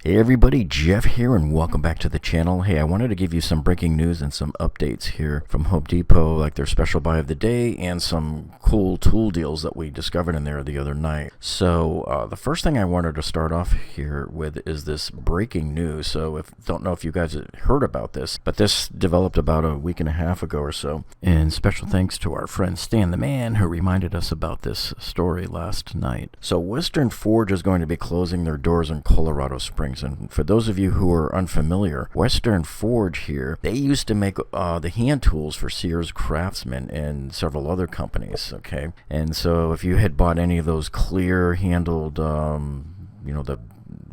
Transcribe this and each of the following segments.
Hey everybody, Jeff here and welcome back to the channel. Hey, I wanted to give you some breaking news and some updates here from Home Depot, like their special buy of the day and some cool tool deals that we discovered in there the other night. So the first thing I wanted to start off here with is this breaking news. So don't know if you guys heard about this, but this developed about a week and a half ago or so. And special thanks to our friend Stan the Man who reminded us about this story last night. So Western Forge is going to be closing their doors in Colorado Springs. And for those of you who are unfamiliar, Western Forge here, they used to make the hand tools for Sears Craftsman and several other companies, okay? And so if you had bought any of those clear handled, the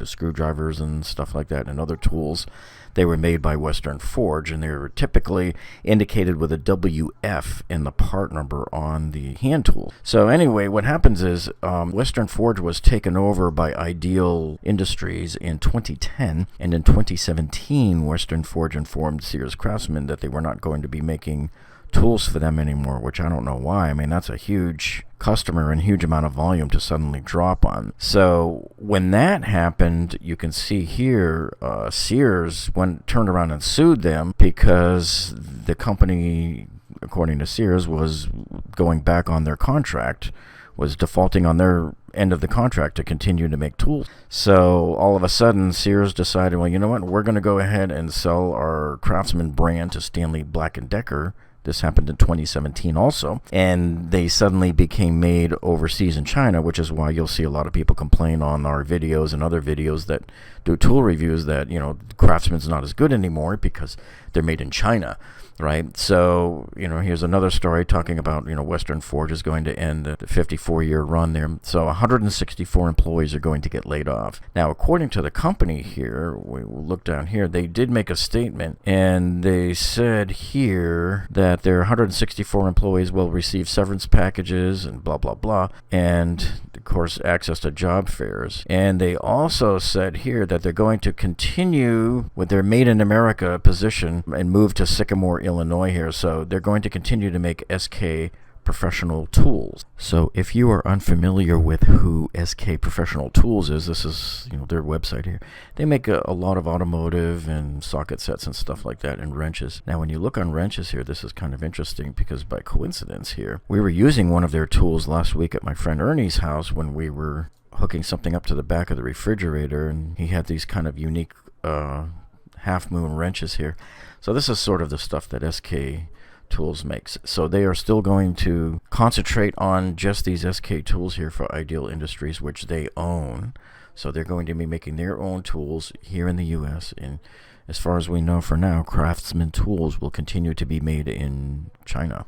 screwdrivers and stuff like that and other tools, they were made by Western Forge, and they were typically indicated with a WF in the part number on the hand tool. So anyway, what happens is Western Forge was taken over by Ideal Industries in 2010, and in 2017 Western Forge informed Sears Craftsman that they were not going to be making tools for them anymore, which I don't know why. I mean, that's a huge customer and huge amount of volume to suddenly drop on. So when that happened, you can see here Sears turned around and sued them because the company, according to Sears, was going back on their contract, was defaulting on their end of the contract to continue to make tools. So all of a sudden Sears decided, well, you know what, we're going to go ahead and sell our Craftsman brand to Stanley Black Decker. This happened in 2017 also, and they suddenly became made overseas in China, which is why you'll see a lot of people complain on our videos and other videos that do tool reviews that, Craftsman's not as good anymore because they're made in China, right? So, here's another story talking about, Western Forge is going to end a 54-year run there. So 164 employees are going to get laid off. Now, according to the company here, we will look down here, they did make a statement, and they said here that their 164 employees will receive severance packages and blah, blah, blah, and, of course, access to job fairs. And they also said here that they're going to continue with their Made in America position and move to Sycamore, Illinois here. So they're going to continue to make SK Professional Tools. So if you are unfamiliar with who SK Professional Tools is, this is their website here. They make a lot of automotive and socket sets and stuff like that, and wrenches. Now when you look on wrenches here, this is kind of interesting because by coincidence here, we were using one of their tools last week at my friend Ernie's house when we were hooking something up to the back of the refrigerator, and he had these kind of unique half moon wrenches here. So this is sort of the stuff that SK Tools makes. So they are still going to concentrate on just these SK tools here for Ideal Industries, which they own. So they're going to be making their own tools here in the US, and as far as we know for now, Craftsman tools will continue to be made in China.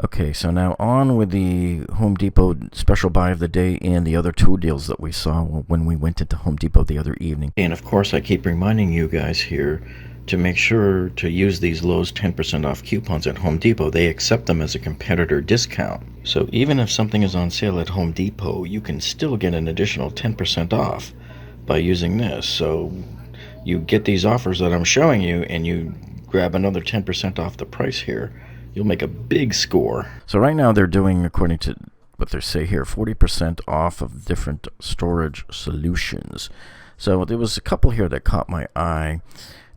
Okay, so now on with the Home Depot special buy of the day and the other tool deals that we saw when we went into Home Depot the other evening. And of course, I keep reminding you guys here to make sure to use these Lowe's 10% off coupons at Home Depot. They accept them as a competitor discount. So even if something is on sale at Home Depot, you can still get an additional 10% off by using this. So you get these offers that I'm showing you and you grab another 10% off the price here. You'll make a big score. So right now they're doing, according to what they say here, 40% off of different storage solutions. So there was a couple here that caught my eye.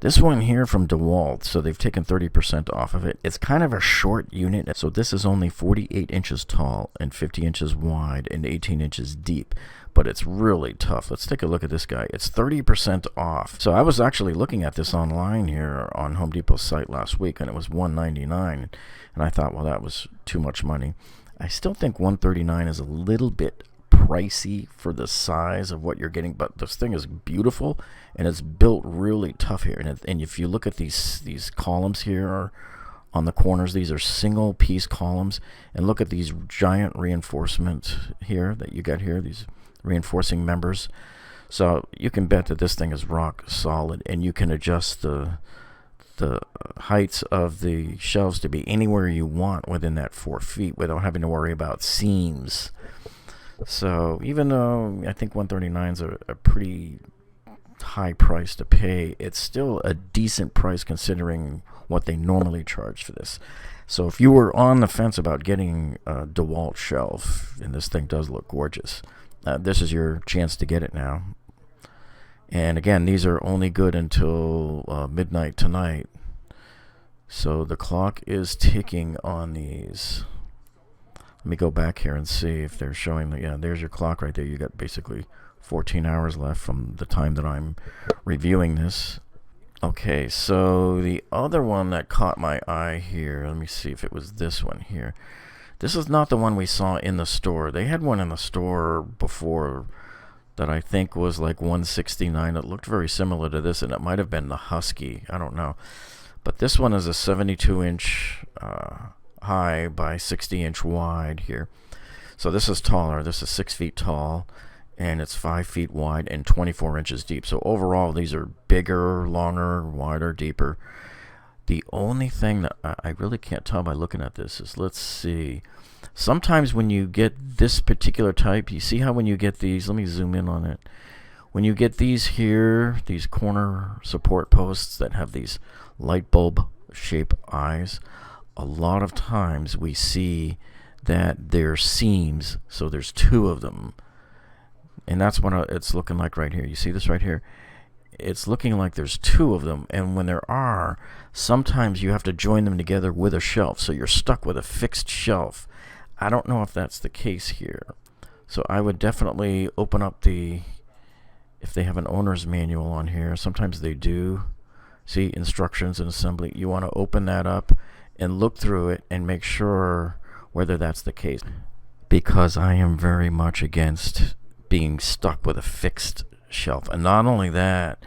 This one here from Dewalt, so they've taken 30% off of it. It's kind of a short unit, so this is only 48 inches tall and 50 inches wide and 18 inches deep, but it's really tough. Let's take a look at this guy. It's 30% off. So I was actually looking at this online here on Home Depot's site last week, and it was $199, and I thought, well, that was too much money. I still think $139 is a little bit pricey for the size of what you're getting, but this thing is beautiful and it's built really tough here. And if you look at these columns here on the corners, these are single piece columns, and look at these giant reinforcements here that you got here, these reinforcing members. So you can bet that this thing is rock solid, and you can adjust the heights of the shelves to be anywhere you want within that 4 feet without having to worry about seams. So even though I think $139 is a pretty high price to pay, it's still a decent price considering what they normally charge for this. So if you were on the fence about getting a DeWalt shelf, and this thing does look gorgeous, this is your chance to get it now. And again, these are only good until midnight tonight. So the clock is ticking on these. Let me go back here and see if they're showing. Yeah, there's your clock right there. You got basically 14 hours left from the time that I'm reviewing this. Okay, so the other one that caught my eye here, let me see if it was this one here. This is not the one we saw in the store. They had one in the store before that I think was like $169. It looked very similar to this, and it might have been the Husky. I don't know. But this one is a 72-inch high by 60-inch wide here. So this is taller. This is 6 feet tall, and it's 5 feet wide and 24 inches deep. So overall, these are bigger, longer, wider, deeper. The only thing that I really can't tell by looking at this is, let's see. Sometimes when you get this particular type, you see how when you get these, let me zoom in on it. When you get these here, these corner support posts that have these light bulb shape eyes, a lot of times we see that they're seams, so there's two of them. And that's what it's looking like right here. You see this right here? It's looking like there's two of them, and when there are, sometimes you have to join them together with a shelf, so you're stuck with a fixed shelf. I don't know if that's the case here. So I would definitely open up if they have an owner's manual on here, sometimes they do. See, instructions and assembly. You want to open that up and look through it and make sure whether that's the case. Because I am very much against being stuck with a fixed shelf. And not only that,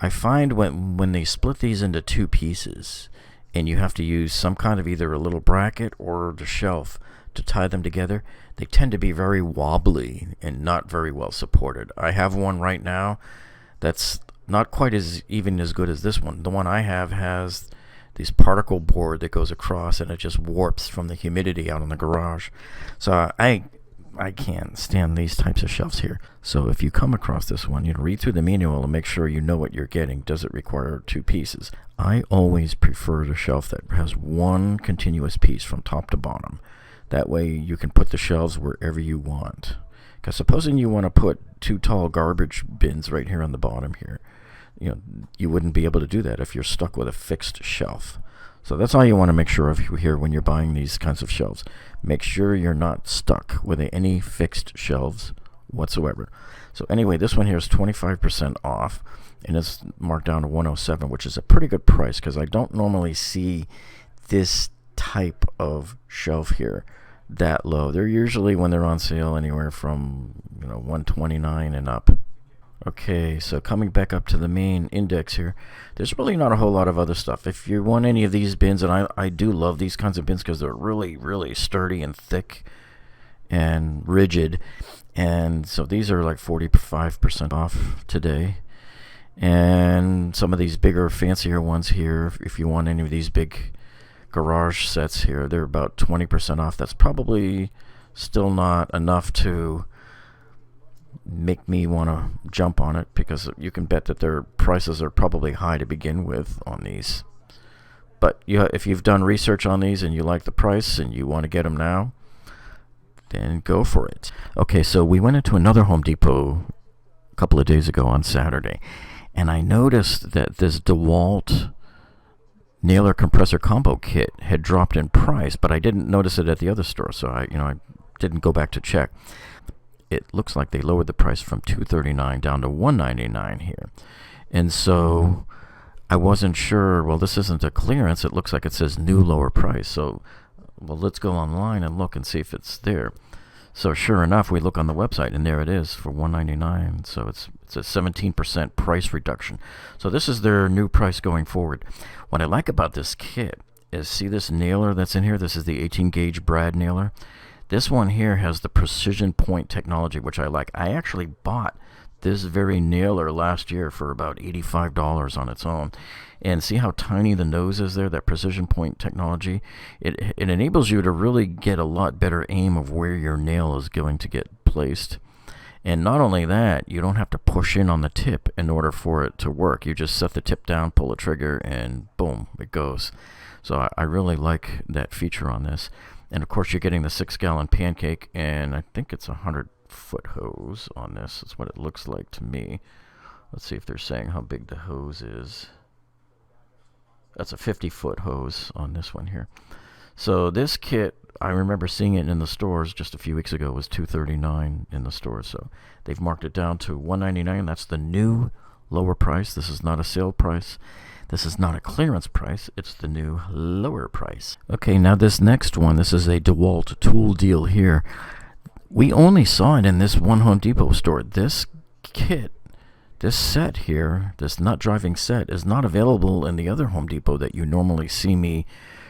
I find when they split these into two pieces and you have to use some kind of either a little bracket or the shelf to tie them together, they tend to be very wobbly and not very well supported. I have one right now that's not quite as good as this one. The one I have has this particle board that goes across, and it just warps from the humidity out in the garage. So I can't stand these types of shelves here. So if you come across this one, you read through the manual and make sure you know what you're getting. Does it require two pieces? I always prefer the shelf that has one continuous piece from top to bottom. That way you can put the shelves wherever you want. Because supposing you want to put two tall garbage bins right here on the bottom here, you wouldn't be able to do that if you're stuck with a fixed shelf. So that's all you want to make sure of here when you're buying these kinds of shelves. Make sure you're not stuck with any fixed shelves whatsoever. So anyway, this one here is 25% off, and it's marked down to $107, which is a pretty good price because I don't normally see this type of shelf here that low. They're usually, when they're on sale, anywhere from $129 and up. Okay, so coming back up to the main index here, there's really not a whole lot of other stuff. If you want any of these bins, and I do love these kinds of bins because they're really, really sturdy and thick and rigid, and so these are like 45% off today. And some of these bigger, fancier ones here, if you want any of these big garage sets here, they're about 20% off. That's probably still not enough to make me want to jump on it, because you can bet that their prices are probably high to begin with on these. But if you've done research on these and you like the price and you want to get them now, then go for it. Okay, so we went into another Home Depot a couple of days ago on Saturday, and I noticed that this Dewalt nailer compressor combo kit had dropped in price, but I didn't notice it at the other store, so I didn't go back to check. It looks like they lowered the price from $239 down to $199 here. And so I wasn't sure, well, this isn't a clearance. It looks like it says new lower price. So, well, let's go online and look and see if it's there. So sure enough, we look on the website, and there it is for $199. So it's a 17% price reduction. So this is their new price going forward. What I like about this kit is, see this nailer that's in here? This is the 18-gauge brad nailer. This one here has the precision point technology, which I like. I actually bought this very nailer last year for about $85 on its own. And see how tiny the nose is there, that precision point technology? It enables you to really get a lot better aim of where your nail is going to get placed. And not only that, you don't have to push in on the tip in order for it to work. You just set the tip down, pull the trigger, and boom, it goes. So I really like that feature on this. And of course, you're getting the 6-gallon pancake, and I think it's a 100-foot hose on this. That's what it looks like to me. Let's see if they're saying how big the hose is. That's a 50-foot hose on this one here. So this kit, I remember seeing it in the stores just a few weeks ago, was $239 in the stores. So they've marked it down to $199. That's the new lower price. This is not a sale price. This is not a clearance price. It's the new lower price. Okay, now this next one, this is a Dewalt tool deal here. We only saw it in this one Home Depot store. This kit, this set here, this nut driving set, is not available in the other Home Depot that you normally see me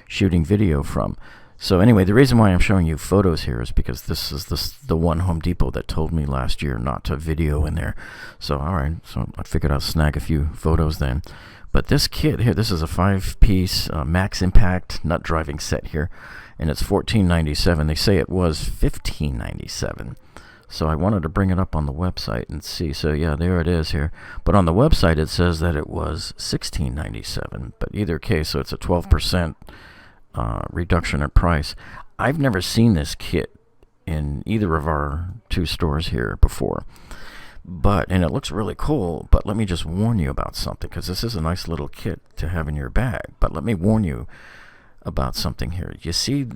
shooting video from. So anyway, the reason why I'm showing you photos here is because this is the one Home Depot that told me last year not to video in there. So alright, so I figured I'll snag a few photos then. But this kit here, this is a 5-piece max impact nut driving set here, and it's $14.97. They say it was $15.97. So I wanted to bring it up on the website and see. So yeah, there it is here. But on the website it says that it was $16.97. But either case, so it's a 12% reduction in price. I've never seen this kit in either of our two stores here before. And it looks really cool, but let me just warn you about something, because this is a nice little kit to have in your bag. But let me warn you about something here. You see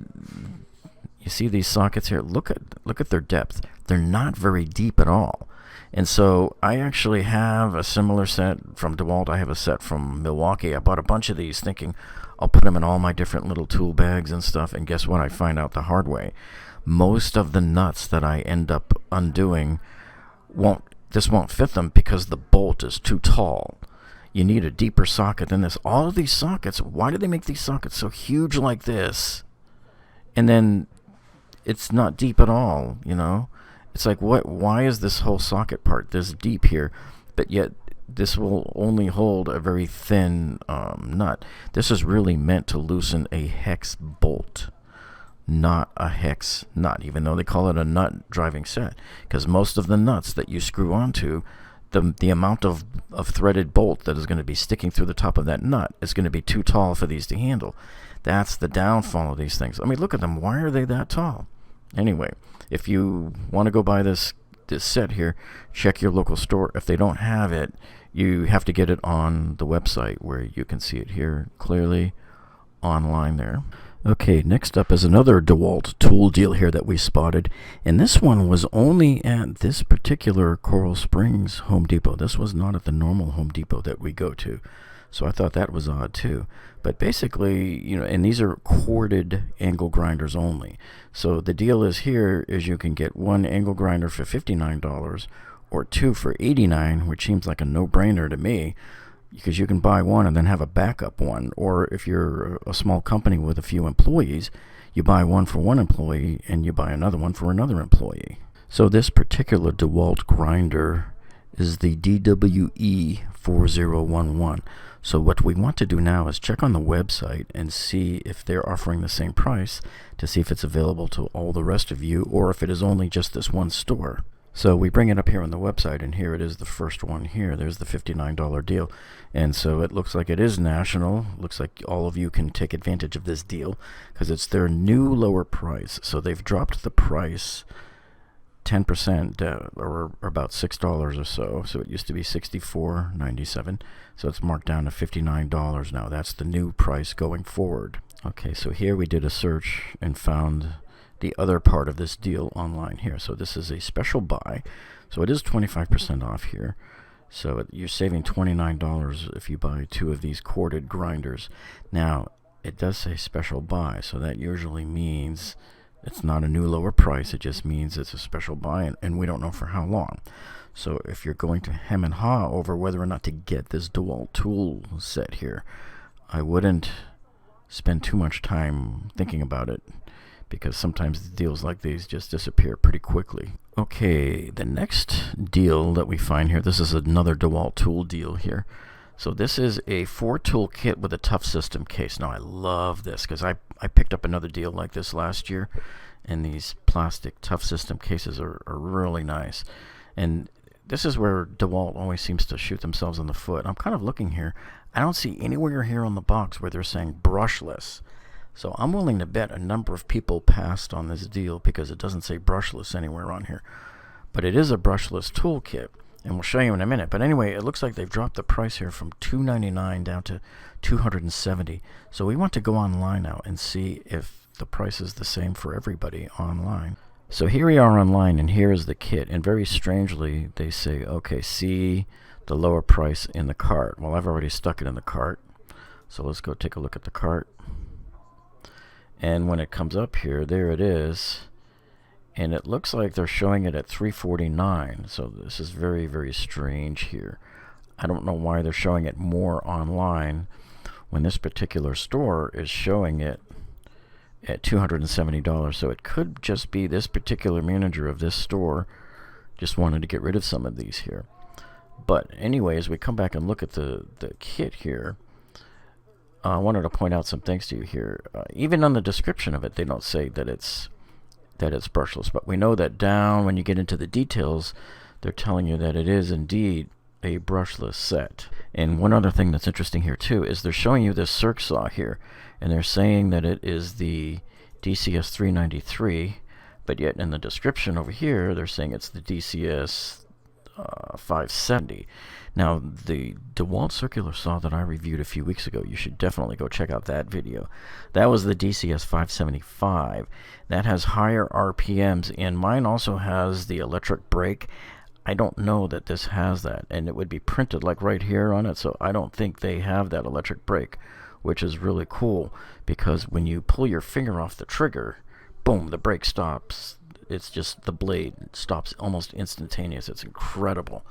these sockets here? Look at their depth. They're not very deep at all. And so I actually have a similar set from Dewalt. I have a set from Milwaukee. I bought a bunch of these thinking I'll put them in all my different little tool bags and stuff. And guess what? I find out the hard way. Most of the nuts that I end up undoing won't fit them because the bolt is too tall. You need a deeper socket than this. All of these sockets, why do they make these sockets so huge like this? And then it's not deep at all, you know? It's like, why is this whole socket part this deep here, but yet this will only hold a very thin nut? This is really meant to loosen a hex bolt, not a hex nut, even though they call it a nut driving set, because most of the nuts that you screw onto, the amount of threaded bolt that is going to be sticking through the top of that nut is going to be too tall for these to handle. That's the downfall of these things. I mean, look at them. Why are they that tall? Anyway, if you want to go buy this set here, check your local store. If they don't have it, you have to get it on the website where you can see it here clearly online there. Okay, next up is another Dewalt tool deal here that we spotted, and this one was only at this particular Coral Springs Home Depot. This was not at the normal Home Depot that we go to, so I thought that was odd too. But basically, you know, and these are corded angle grinders only. So the deal is here is you can get one angle grinder for $59 or two for $89, which seems like a no-brainer to me, because you can buy one and then have a backup one. Or if you're a small company with a few employees, you buy one for one employee and you buy another one for another employee. So this particular Dewalt grinder is the DWE4011. So what we want to do now is check on the website and see if they're offering the same price, to see if it's available to all the rest of you or if it is only just this one store. So we bring it up here on the website, and here it is, the first one here. There's the $59 deal. And so it looks like it is national. Looks like all of you can take advantage of this deal because it's their new lower price. So they've dropped the price 10%, or about $6 or so. So it used to be $64.97. So it's marked down to $59 now. That's the new price going forward. Okay, so here we did a search and found the other part of this deal online here. So this is a special buy. So it is 25% off here. So you're saving $29 if you buy two of these corded grinders. Now, it does say special buy, so that usually means it's not a new lower price. It just means it's a special buy, and we don't know for how long. So if you're going to hem and haw over whether or not to get this Dewalt tool set here, I wouldn't spend too much time thinking about it, because sometimes deals like these just disappear pretty quickly. Okay, the next deal that we find here, this is another Dewalt tool deal here. So this is a 4-tool kit with a tough system case. Now I love this because I picked up another deal like this last year, and these plastic tough system cases are really nice. And this is where Dewalt always seems to shoot themselves in the foot. I'm kind of looking here. I don't see anywhere here on the box where they're saying brushless. So I'm willing to bet a number of people passed on this deal because it doesn't say brushless anywhere on here. But it is a brushless toolkit. and we'll show you in a minute. But anyway, it looks like they've dropped the price here from $299 down to $270. So we want to go online now and see if the price is the same for everybody online. So here we are online, and here is the kit. And very strangely, they say, okay, see the lower price in the cart. Well, I've already stuck it in the cart. So let's go take a look at the cart. And when it comes up here, there it is. And it looks like they're showing it at $349. So this is very, very strange here. I don't know why they're showing it more online when this particular store is showing it at $270. So it could just be this particular manager of this store just wanted to get rid of some of these here. But anyway, as we come back and look at the kit here, I wanted to point out some things to you here. Even on the description of it, they don't say that it's brushless, but we know that down when you get into the details, they're telling you that it is indeed a brushless set. And one other thing that's interesting here too is they're showing you this circ saw here, and they're saying that it is the DCS 393, but yet in the description over here they're saying it's the DCS 570. Now, the Dewalt Circular Saw that I reviewed a few weeks ago, you should definitely go check out that video. That was the DCS 575. That has higher RPMs, and mine also has the electric brake. I don't know that this has that, and it would be printed like right here on it, so I don't think they have that electric brake, which is really cool, because when you pull your finger off the trigger, boom, the brake stops. It's just the blade stops almost instantaneous. It's incredible.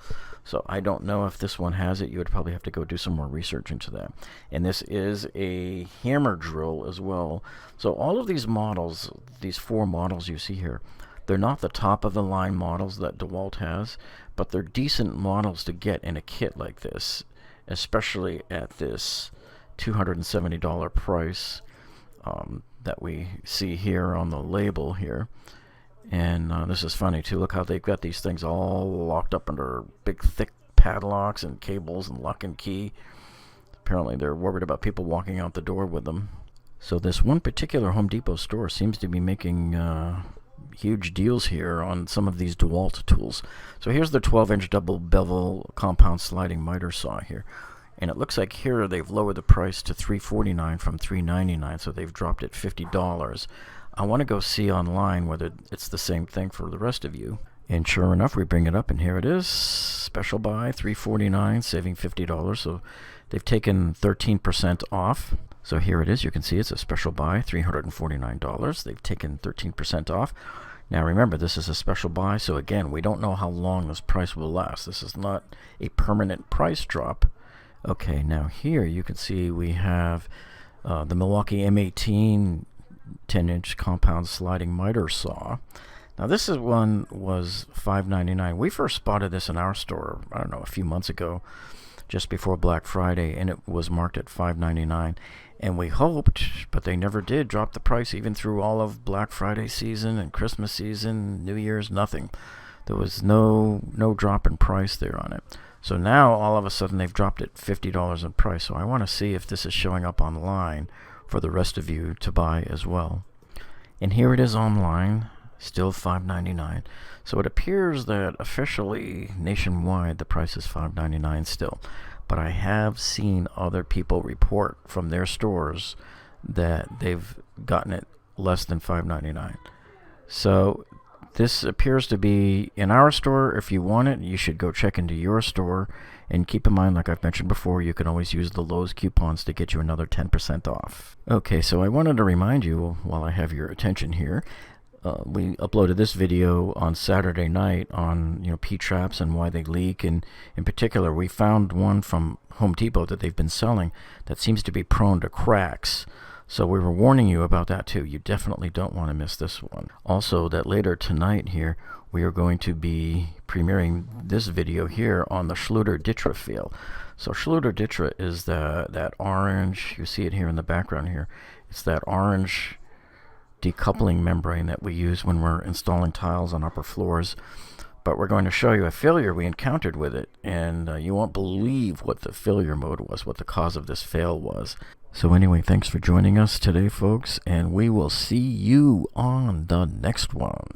So I don't know if this one has it. You would probably have to go do some more research into that. And this is a hammer drill as well. So all of these models, these 4 models you see here, they're not the top of the line models that DeWalt has, but they're decent models to get in a kit like this, especially at this $270 price that we see here on the label here. And this is funny too. Look how they've got these things all locked up under big thick padlocks and cables and lock and key. Apparently they're worried about people walking out the door with them. So this one particular Home Depot store seems to be making huge deals here on some of these DeWalt tools. So here's the 12-inch double bevel compound sliding miter saw here. And it looks like here they've lowered the price to $349 from $399, so they've dropped it $50. I want to go see online whether it's the same thing for the rest of you. And sure enough, we bring it up, and here it is. Special buy, $349, saving $50. So they've taken 13% off. So here it is. You can see it's a special buy, $349. They've taken 13% off. Now remember, this is a special buy, so again, we don't know how long this price will last. This is not a permanent price drop. Okay, now here you can see we have the Milwaukee M18 10-inch compound sliding miter saw. Now this is one was $5.99. We first spotted this in our store, I don't know, a few months ago, just before Black Friday, and it was marked at $5.99. And we hoped, but they never did, drop the price even through all of Black Friday season and Christmas season, New Year's, nothing. There was no drop in price there on it. So now all of a sudden they've dropped it $50 in price. So I want to see if this is showing up online for the rest of you to buy as well. And here it is online, still $5.99. So it appears that officially nationwide the price is $5.99 still. But I have seen other people report from their stores that they've gotten it less than $5.99. So this appears to be in our store. If you want it, you should go check into your store. And keep in mind, like I've mentioned before, you can always use the Lowe's coupons to get you another 10% off. Okay, so I wanted to remind you, while I have your attention here, we uploaded this video on Saturday night on P-traps and why they leak. And in particular, we found one from Home Depot that they've been selling that seems to be prone to cracks. So we were warning you about that too. You definitely don't want to miss this one. Also, that later tonight here, we are going to be premiering this video here on the Schluter Ditra feel. So Schluter Ditra is that orange, you see it here in the background here. It's that orange decoupling membrane that we use when we're installing tiles on upper floors. But we're going to show you a failure we encountered with it, and you won't believe what the failure mode was, what the cause of this fail was. So anyway, thanks for joining us today, folks, and we will see you on the next one.